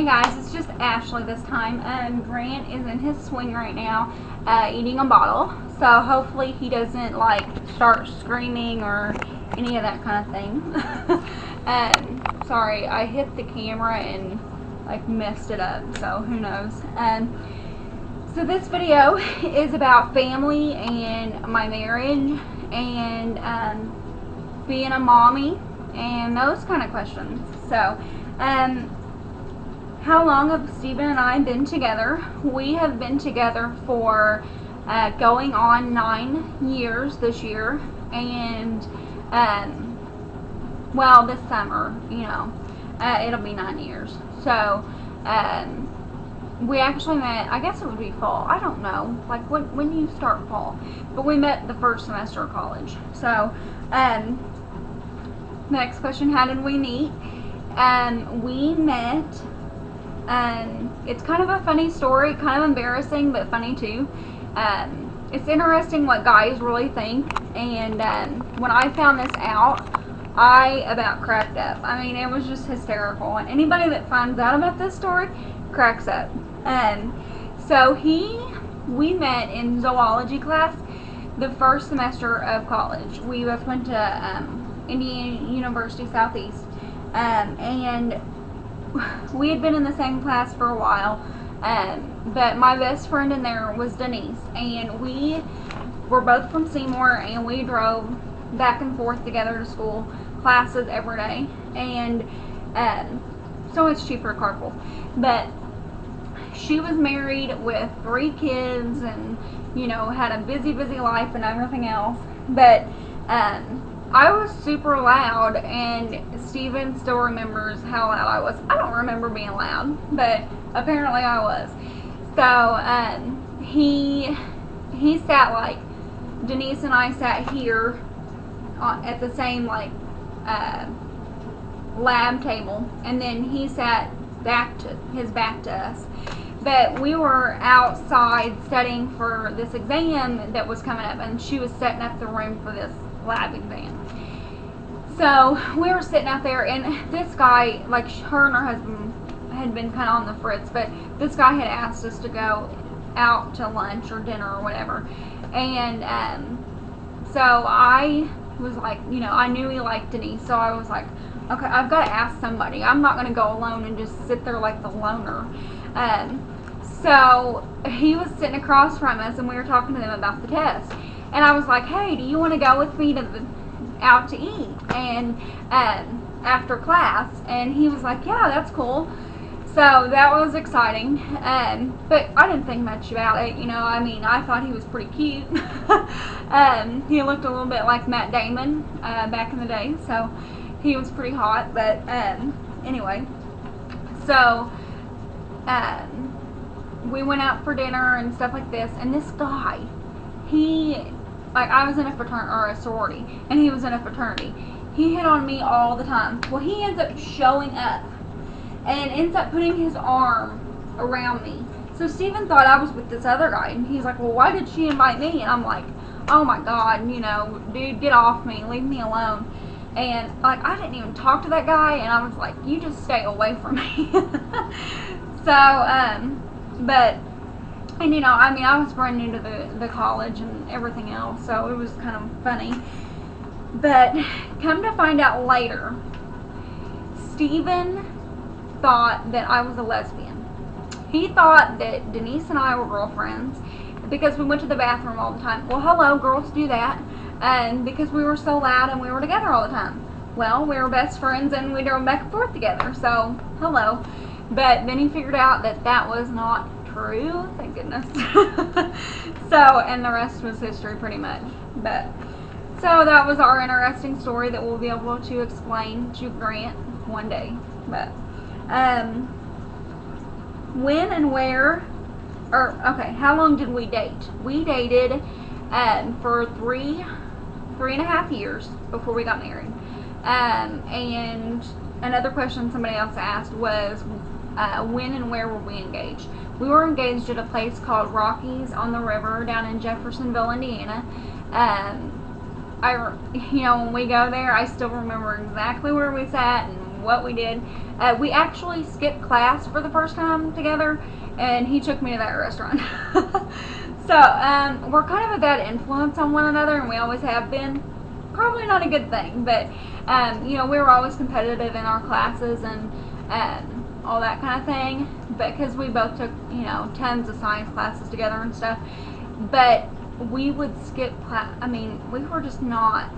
Hey guys, it's just Ashley this time. Grant is in his swing right now, eating a bottle. So hopefully he doesn't like start screaming or any of that kind of thing. Sorry, I hit the camera and like messed it up, so who knows. So this video is about family and my marriage and being a mommy and those kind of questions. So, how long have Stephen and I been together? We have been together for going on 9 years this year, and well, this summer, you know, it'll be 9 years. So, we actually met, I guess it would be fall, I don't know, like when you start fall, but we met the first semester of college. So, next question, how did we meet? We met, it's kind of a funny story, kind of embarrassing, but funny too. It's interesting what guys really think, and when I found this out, I about cracked up. I mean, it was just hysterical, and anybody that finds out about this story cracks up. So we met in zoology class the first semester of college. We both went to Indiana University Southeast, and we had been in the same class for a while, but my best friend in there was Denise, and we were both from Seymour, and we drove back and forth together to school, classes every day, and so it's cheaper to carpool. But she was married with 3 kids and, you know, had a busy life and everything else. But I was super loud, and Stephen still remembers how loud I was. I don't remember being loud, but apparently I was. So he sat, like, Denise and I sat here at the same, like, lab table, and then he sat his back to us. But we were outside studying for this exam that was coming up, and she was setting up the room for this lab exam. So we were sitting out there, and this guy, like, her and her husband had been kind of on the fritz, but this guy had asked us to go out to lunch or dinner or whatever. And so I was like, you know, I knew he liked Denise, so I was like, okay, I've got to ask somebody. I'm not going to go alone and just sit there like the loner. So he was sitting across from us, and we were talking to them about the test. And I was like, hey, do you want to go with me out to eat and after class? And he was like, yeah, that's cool. So that was exciting. But I didn't think much about it, you know. I mean, I thought he was pretty cute. He looked a little bit like Matt Damon back in the day, so he was pretty hot. But anyway, so we went out for dinner and stuff like this, and this guy, I was in a fraternity, or a sorority, and he was in a fraternity. He hit on me all the time. Well, he ends up showing up and ends up putting his arm around me. So Stephen thought I was with this other guy, and he's like, well, why did she invite me? And I'm like, oh my God, you know, dude, get off me, leave me alone. And like, I didn't even talk to that guy, and I was like, you just stay away from me. So, but, and you know, I mean, I was brand new to the college and everything else, so it was kind of funny. But come to find out later, Stephen thought that I was a lesbian. He thought that Denise and I were girlfriends because we went to the bathroom all the time. Well, hello, girls do that. And because we were so loud and we were together all the time. Well, we were best friends and we drove back and forth together, so hello. But then he figured out that that was not true, thank goodness. So, and the rest was history pretty much. But so that was our interesting story that we'll be able to explain to Grant one day. But when and where, or okay, how long did we date? We dated for three and a half years before we got married. And another question somebody else asked was, when and where were we engaged? We were engaged at a place called Rockies on the River down in Jeffersonville, Indiana. You know, when we go there, I still remember exactly where we sat and what we did. We actually skipped class for the first time together, and he took me to that restaurant. So, we're kind of a bad influence on one another, and we always have been. Probably not a good thing, but, you know, we were always competitive in our classes and all that kind of thing, because we both took, you know, tons of science classes together and stuff, but we would skip class. I mean, we were just not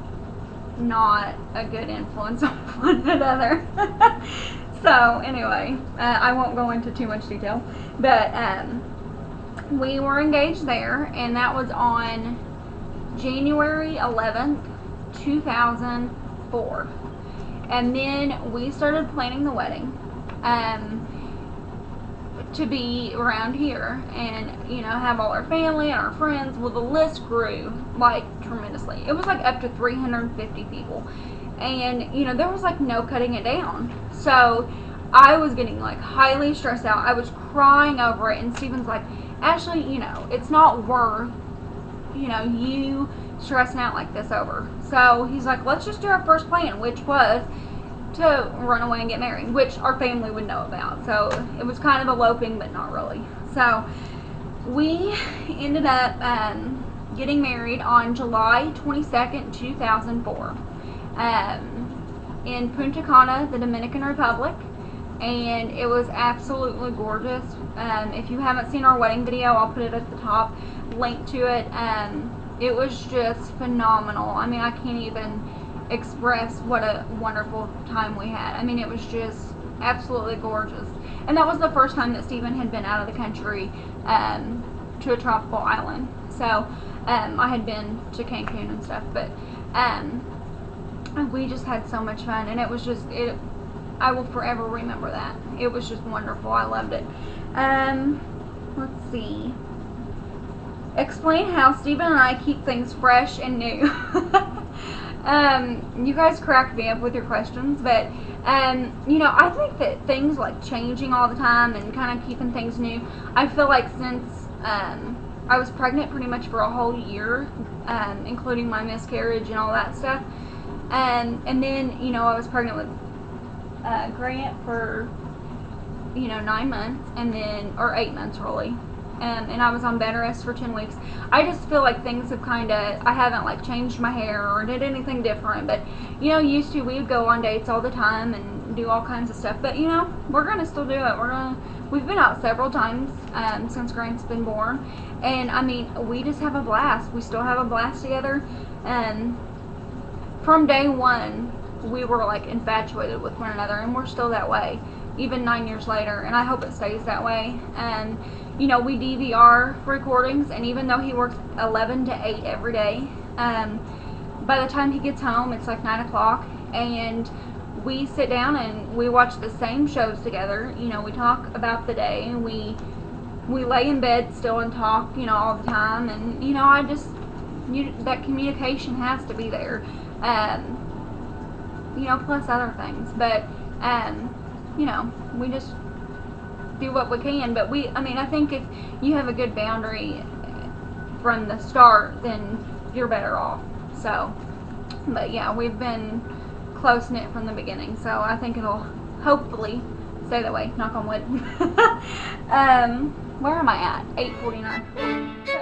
a good influence on one another. So, anyway, I won't go into too much detail, but, we were engaged there, and that was on January 11th, 2004. And then we started planning the wedding to be around here and, you know, have all our family and our friends. Well, the list grew like tremendously. It was like up to 350 people, and, you know, there was like no cutting it down. So I was getting like highly stressed out. I was crying over it, and Steven's like, Ashley, you know, it's not worth, you know, you stressing out like this over. So he's like, let's just do our first plan, which was to run away and get married, which our family would know about. So it was kind of eloping, but not really. So we ended up getting married on July 22nd, 2004 in Punta Cana, the Dominican Republic. And it was absolutely gorgeous. If you haven't seen our wedding video, I'll put it at the top, link to it. It was just phenomenal. I mean, I can't even express what a wonderful time we had. I mean, it was just absolutely gorgeous. And that was the first time that Steven had been out of the country to a tropical island. So I had been to Cancun and stuff, but we just had so much fun, and it was just, I will forever remember that. It was just wonderful. I loved it. Let's see. Explain how Steven and I keep things fresh and new. You guys cracked me up with your questions, but you know, I think that things like changing all the time and kind of keeping things new. I feel like since I was pregnant pretty much for a whole year, including my miscarriage and all that stuff, and then, you know, I was pregnant with Grant for, you know, 9 months, and then, or 8 months really, and I was on bed rest for 10 weeks. I just feel like things have kind of, I haven't like changed my hair or did anything different, but, you know, used to, we would go on dates all the time and do all kinds of stuff, but, you know, we're gonna still do it. We've been out several times since Grant's been born, and I mean, we just have a blast. We still have a blast together, and from day one we were like infatuated with one another, and we're still that way even 9 years later, and I hope it stays that way. And you know, we DVR recordings, and even though he works 11 to 8 every day, by the time he gets home it's like 9 o'clock, and we sit down and we watch the same shows together. You know, we talk about the day, and we lay in bed still and talk, you know, all the time. And you know, that communication has to be there, you know, plus other things. But you know, we just do what we can. But I mean, I think if you have a good boundary from the start, then you're better off. So, but yeah, we've been close-knit from the beginning, so I think it'll hopefully stay that way, knock on wood. Where am I at? 8:49.